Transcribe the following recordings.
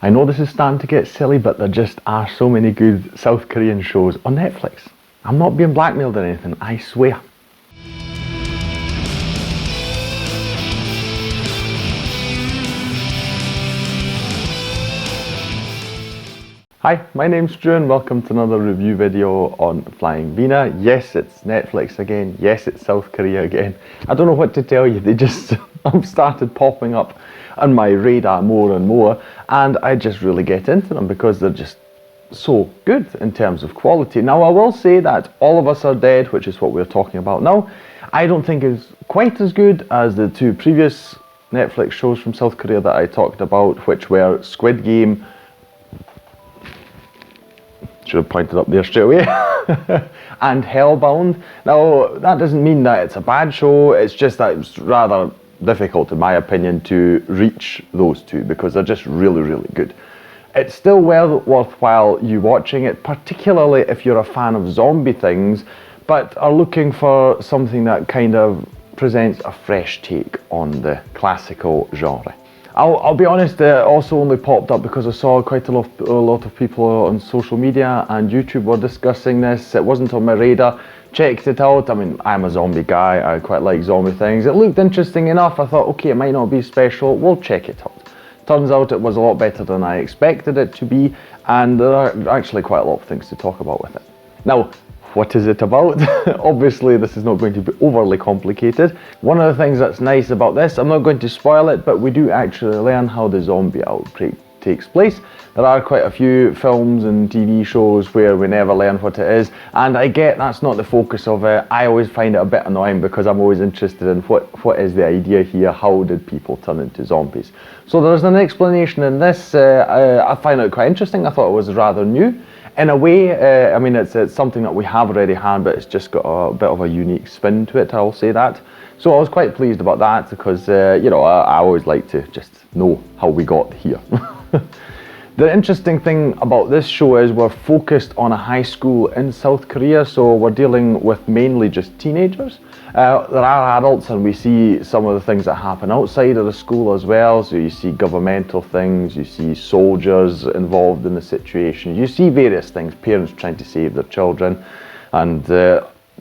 I know this is starting to get silly, but there just are so many good South Korean shows on Netflix. I'm not being blackmailed or anything, I swear. Hi, my name's Drew and welcome to another review video on Flying Wiener. Yes, it's Netflix again. Yes, it's South Korea again. I don't know what to tell you, they just have started popping up on my radar more and more, and I just really get into them because they're just so good in terms of quality. Now I will say that All of Us Are Dead, which is what we're talking about now, I don't think is quite as good as the two previous Netflix shows from South Korea that I talked about, which were Squid Game, should have pointed up there straight away, and Hellbound. Now that doesn't mean that it's a bad show, it's just that it's rather difficult in my opinion to reach those two because they're just really good. It's still well worthwhile you watching it, particularly if you're a fan of zombie things but are looking for something that kind of presents a fresh take on the classical genre. I'll be honest, it also only popped up because I saw quite a lot of people on social media and YouTube were discussing this. It wasn't on my radar. Checked it out. I mean, I'm a zombie guy, I quite like zombie things. It looked interesting enough. I thought, okay, it might not be special, we'll check it out. Turns out it was a lot better than I expected it to be, and there are actually quite a lot of things to talk about with it. Now, what is it about? Obviously, this is not going to be overly complicated. One of the things that's nice about this, I'm not going to spoil it, but we do actually learn how the zombie outbreak takes place. There are quite a few films and TV shows where we never learn what it is, and I get that's not the focus of it. I always find it a bit annoying because I'm always interested in what is the idea here, how did people turn into zombies. So there's an explanation in this. I find it quite interesting. I thought it was rather new. In a way, I mean, it's something that we have already had, but it's just got a bit of a unique spin to it, I'll say that. So I was quite pleased about that because, you know, I always like to just know how we got here. The interesting thing about this show is we're focused on a high school in South Korea, so we're dealing with mainly just teenagers. There are adults and we see some of the things that happen outside of the school as well, so you see governmental things, you see soldiers involved in the situation, you see various things, parents trying to save their children, and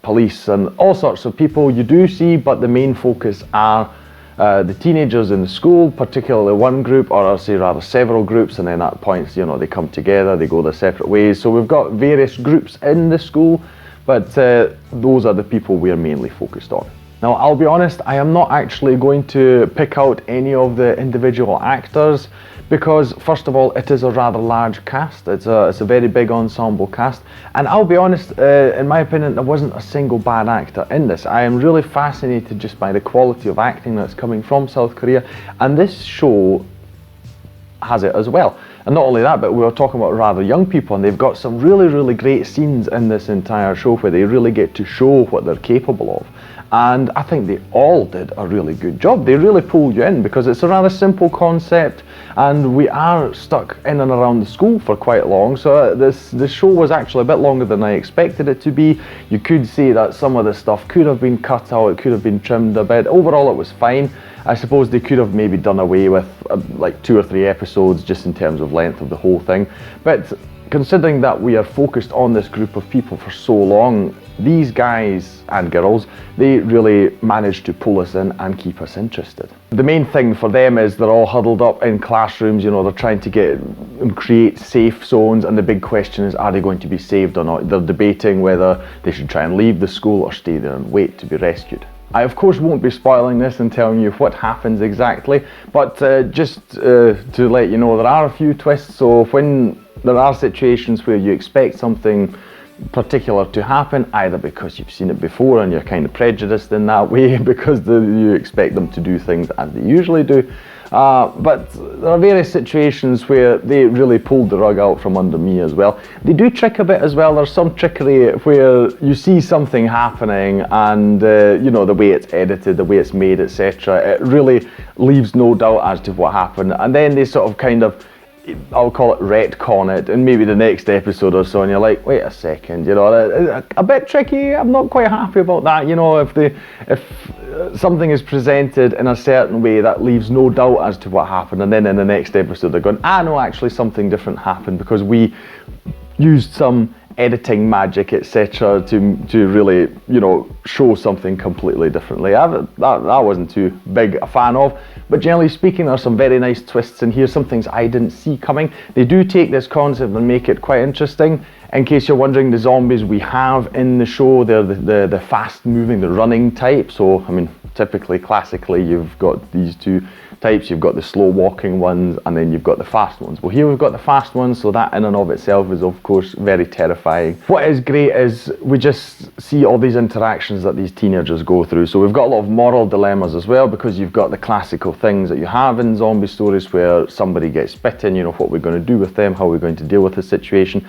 police and all sorts of people you do see, but the main focus are the teenagers in the school, particularly one group, or I'll say rather several groups, and then at points, you know, they come together, they go their separate ways. So we've got various groups in the school, but those are the people we're mainly focused on. Now, I'll be honest, I am not actually going to pick out any of the individual actors because, first of all, it is a rather large cast. It's a very big ensemble cast. And I'll be honest, in my opinion, there wasn't a single bad actor in this. I am really fascinated just by the quality of acting that's coming from South Korea. And this show has it as well. And not only that, but we were talking about rather young people, and they've got some really great scenes in this entire show where they really get to show what they're capable of. And I think they all did a really good job. They really pulled you in because it's a rather simple concept and we are stuck in and around the school for quite long. So this show was actually a bit longer than I expected it to be. You could say that some of the stuff could have been cut out, it could have been trimmed a bit. Overall it was fine. I suppose they could have maybe done away with like 2 or 3 episodes just in terms of length of the whole thing. But considering that we are focused on this group of people for so long, these guys and girls, they really managed to pull us in and keep us interested. The main thing for them is they're all huddled up in classrooms, you know, they're trying to get and create safe zones, and the big question is, are they going to be saved or not? They're debating whether they should try and leave the school or stay there and wait to be rescued. I of course won't be spoiling this and telling you what happens exactly, but just to let you know, there are a few twists. So when there are situations where you expect something particular to happen, either because you've seen it before and you're kind of prejudiced in that way because you expect them to do things as they usually do, but there are various situations where they really pulled the rug out from under me as well. They do trick a bit as well. There's some trickery where you see something happening and you know, the way it's edited, the way it's made, etc., it really leaves no doubt as to what happened, and then they sort of kind of I'll call it retcon it, and maybe the next episode or so, and you're like, wait a second, you know, a bit tricky. I'm not quite happy about that. You know, if something is presented in a certain way that leaves no doubt as to what happened, and then in the next episode they're going, no, actually something different happened because we used some editing magic, etc., to really, you know, show something completely differently. That wasn't too big a fan of, but generally speaking, there are some very nice twists in here, some things I didn't see coming. They do take this concept and make it quite interesting. In case you're wondering, the zombies we have in the show, they're the fast moving, the running type. So, I mean, typically, classically, you've got these two types. You've got the slow walking ones, and then you've got the fast ones. Well, here we've got the fast ones, so that in and of itself is, of course, very terrifying. What is great is we just see all these interactions that these teenagers go through. So we've got a lot of moral dilemmas as well, because you've got the classical things that you have in zombie stories where somebody gets bitten, you know, what we're going to do with them, how we're going to deal with the situation.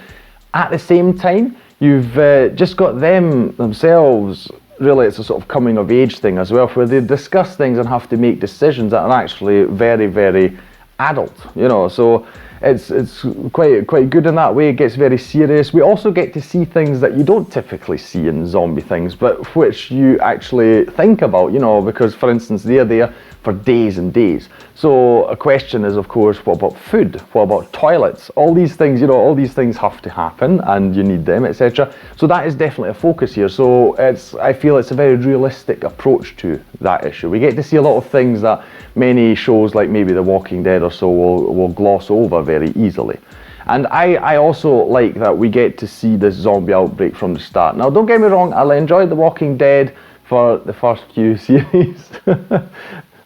At the same time, you've just got them themselves. Really, it's a sort of coming of age thing as well, where they discuss things and have to make decisions that are actually very, very adult, you know. So it's quite good in that way. It gets very serious. We also get to see things that you don't typically see in zombie things, but which you actually think about, you know, because, for instance, they're there for days and days. So a question is, of course, what about food? What about toilets? All these things, you know, all these things have to happen and you need them, etc. So that is definitely a focus here. So I feel it's a very realistic approach to that issue. We get to see a lot of things that many shows like maybe The Walking Dead or so will gloss over very easily. And I also like that we get to see this zombie outbreak from the start. Now, don't get me wrong, I enjoyed The Walking Dead for the first few series.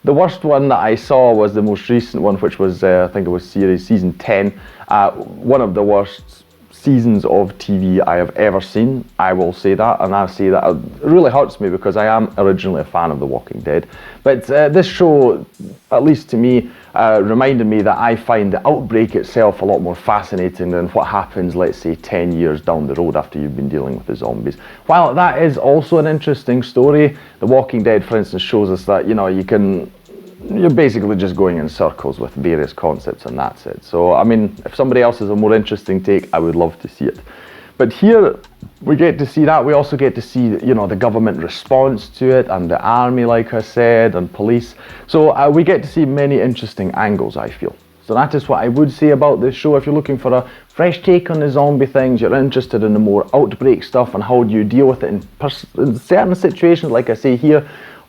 The worst one that I saw was the most recent one, which was, I think it was season 10. One of the worst seasons of TV I have ever seen. I will say that, and I say that it really hurts me because I am originally a fan of The Walking Dead. But this show, at least to me, reminded me that I find the outbreak itself a lot more fascinating than what happens, let's say, 10 years down the road after you've been dealing with the zombies. While that is also an interesting story, The Walking Dead, for instance, shows us that, you know, you're basically just going in circles with various concepts, and that's it. So, I mean, if somebody else has a more interesting take, I would love to see it. But here, we get to see that. We also get to see, you know, the government response to it, and the army, like I said, and police. So we get to see many interesting angles, I feel. So that is what I would say about this show. If you're looking for a fresh take on the zombie things, you're interested in the more outbreak stuff and how do you deal with it in certain situations, like I say here,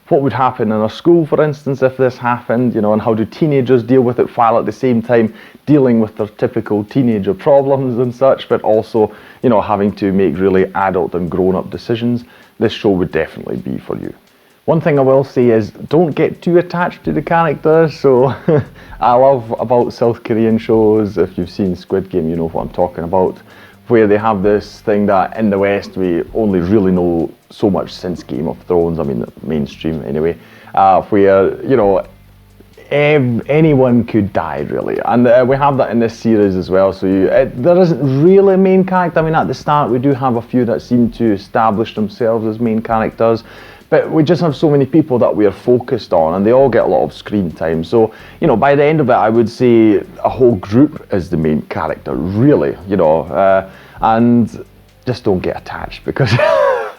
what would happen in a school, for instance, if this happened, you know, and how do teenagers deal with it while at the same time dealing with their typical teenager problems and such, but also, you know, having to make really adult and grown-up decisions. This show would definitely be for you. One thing I will say is don't get too attached to the characters. So I love about South Korean shows, if you've seen Squid Game, you know what I'm talking about, where they have this thing that in the West we only really know so much since Game of Thrones, I mean mainstream anyway, where, you know, anyone could die really, and we have that in this series as well. So there isn't really a main character. I mean, at the start we do have a few that seem to establish themselves as main characters, but we just have so many people that we are focused on, and they all get a lot of screen time. So, you know, by the end of it, I would say a whole group is the main character, really, you know, and just don't get attached because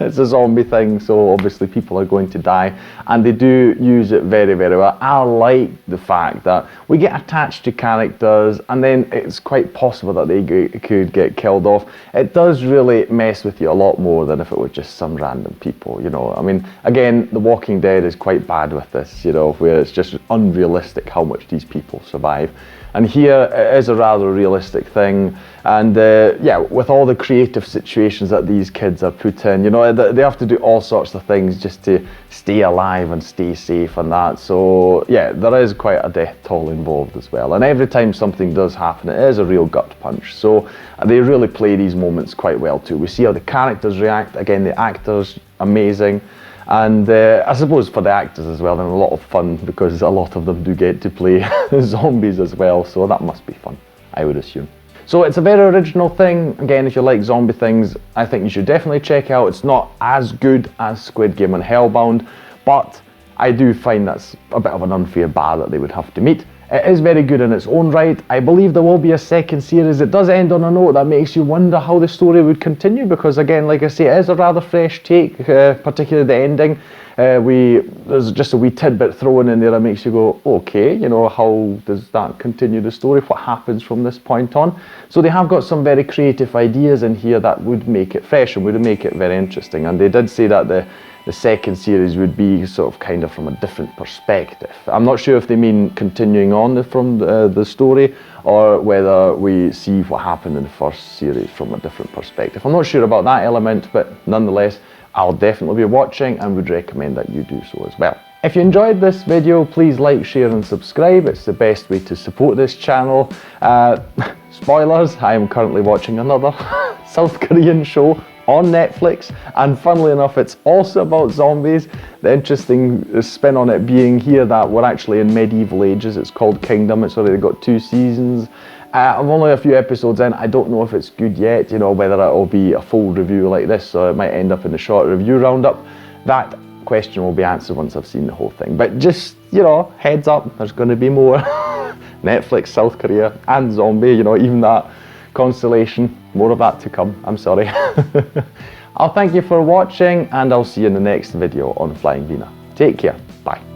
it's a zombie thing, so obviously people are going to die, and they do use it very, very well. I like the fact that we get attached to characters and then it's quite possible that they could get killed off. It does really mess with you a lot more than if it was just some random people, you know. I mean, again, The Walking Dead is quite bad with this, you know, where it's just unrealistic how much these people survive. And here it is a rather realistic thing, and yeah, with all the creative situations that these kids are put in, you know, they have to do all sorts of things just to stay alive and stay safe and that. So yeah, there is quite a death toll involved as well, and every time something does happen, it is a real gut punch. So they really play these moments quite well too. We see how the characters react. Again, the actors, amazing. And I suppose for the actors as well, they're a lot of fun because a lot of them do get to play zombies as well, so that must be fun, I would assume. So it's a very original thing. Again, if you like zombie things, I think you should definitely check it out. It's not as good as Squid Game and Hellbound, but I do find that's a bit of an unfair bar that they would have to meet. It is very good in its own right. I believe there will be a second series. It does end on a note that makes you wonder how the story would continue, because again, like I say, it is a rather fresh take, particularly the ending. There's just a wee tidbit thrown in there that makes you go, okay, you know, how does that continue the story? What happens from this point on? So they have got some very creative ideas in here that would make it fresh and would make it very interesting. And they did say that the second series would be sort of kind of from a different perspective. I'm not sure if they mean continuing on from the story, or whether we see what happened in the first series from a different perspective. I'm not sure about that element, but nonetheless, I'll definitely be watching and would recommend that you do so as well. If you enjoyed this video, please like, share and subscribe. It's the best way to support this channel. Spoilers, I am currently watching another South Korean show on Netflix, and funnily enough, it's also about zombies. The interesting spin on it being here that we're actually in medieval ages. It's called Kingdom. It's already got 2 seasons. I'm only a few episodes in. I don't know if it's good yet, you know, whether it'll be a full review like this, or it might end up in a short review roundup. That question will be answered once I've seen the whole thing. But just, you know, heads up, there's going to be more. Netflix, South Korea, and zombie, you know, even that constellation. More of that to come, I'm sorry. I'll thank you for watching, and I'll see you in the next video on Flying Wiener. Take care, bye.